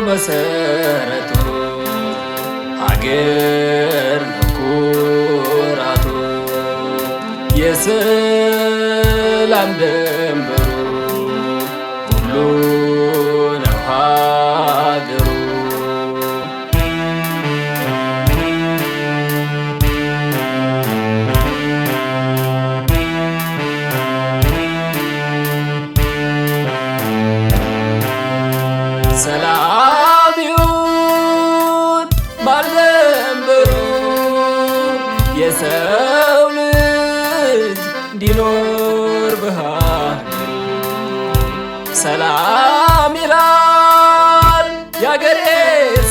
መሰረቱ ሀገር ኩራቱ የሰላም ድንበሩ ሁሉ ነው ሀገሩ ሰላም ይሁን ባልደንበሩ የሰው ልጅ እንዲኖር በሀገሩ ሰላም ይላል ያገሬ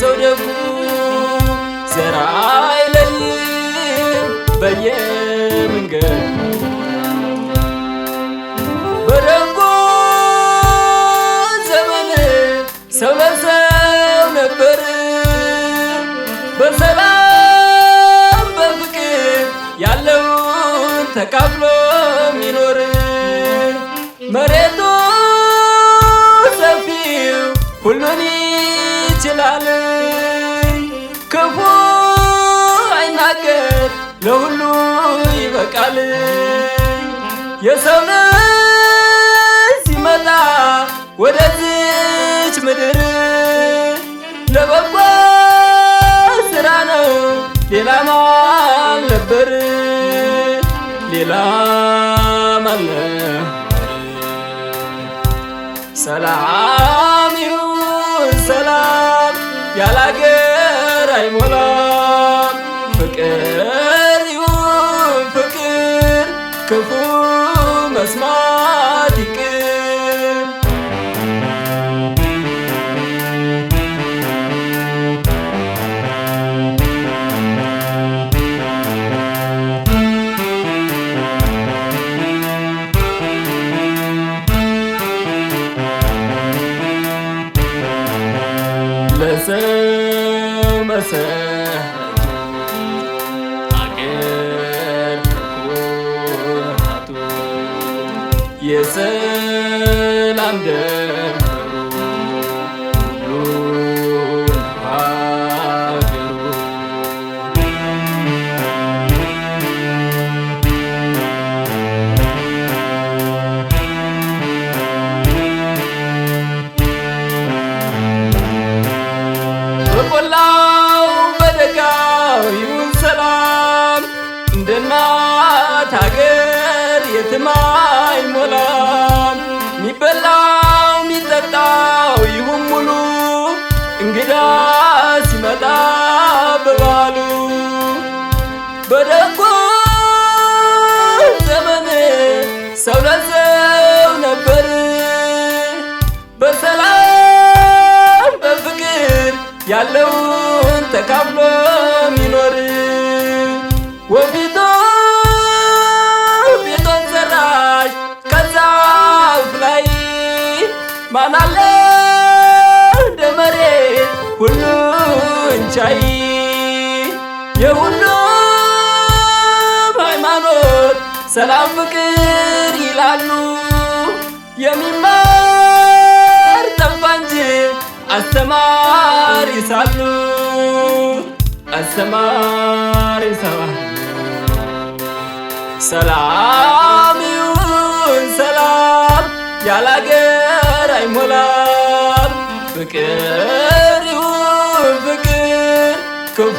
ሰው ደጉ ዘር አይለይም በየመንገዱ በደጉ ዘመን ሰው ለሰው ነበር በሰላም በፍቅር ያለውን ተካፍሎ ሚኖር መሬቱ ሰፊው ሁሉን ይችላል ክፉ አይናገር ለሁሉ ይበቃል የሰው ልጅ ሲመጣ ወደዚች ምድር ለበጎ ስራ ነው ሌላ ማን ነበር ሌላ ማን ነበር ሰላም ይሁን ሰላም ያላገር አይሞላም ፍቅር ይሁን ፍቅር ክፉ መስማት ይቅር ለሰው መሰረቱ አገር ኩራቱ የሰላም ድንበሩ ሁሉ ሀገሩ በቆላው በደጋው ይሁን ሰላም እንደ እናት ሀገር የትም አይሞላም ሚበላው ሚጠጣው ይሁን ሙሉ እንግዳ ሲመጣ በባሉ በደጉ ዘመን ሰው ለሰው ነበር በሰላም በፍቅር ያለውን ተካፍሎ ሚኖር ወፊቱ ቤቱን ሰራሽ ከዛፍ ላይ ማን አለ እንደ መሬት ሁሉን ቻይ የሁሉም ሃይማኖት ሰላም ፍቅር ይላሉ የሚማር ጠፋ እንጂ አስተማሪ ሳሉ አስተማሪ ሳሉ ሰላም ይሁን ሰላም ያላገር አይሞላም ፍቅር ይሁን ፍቅር ክፉ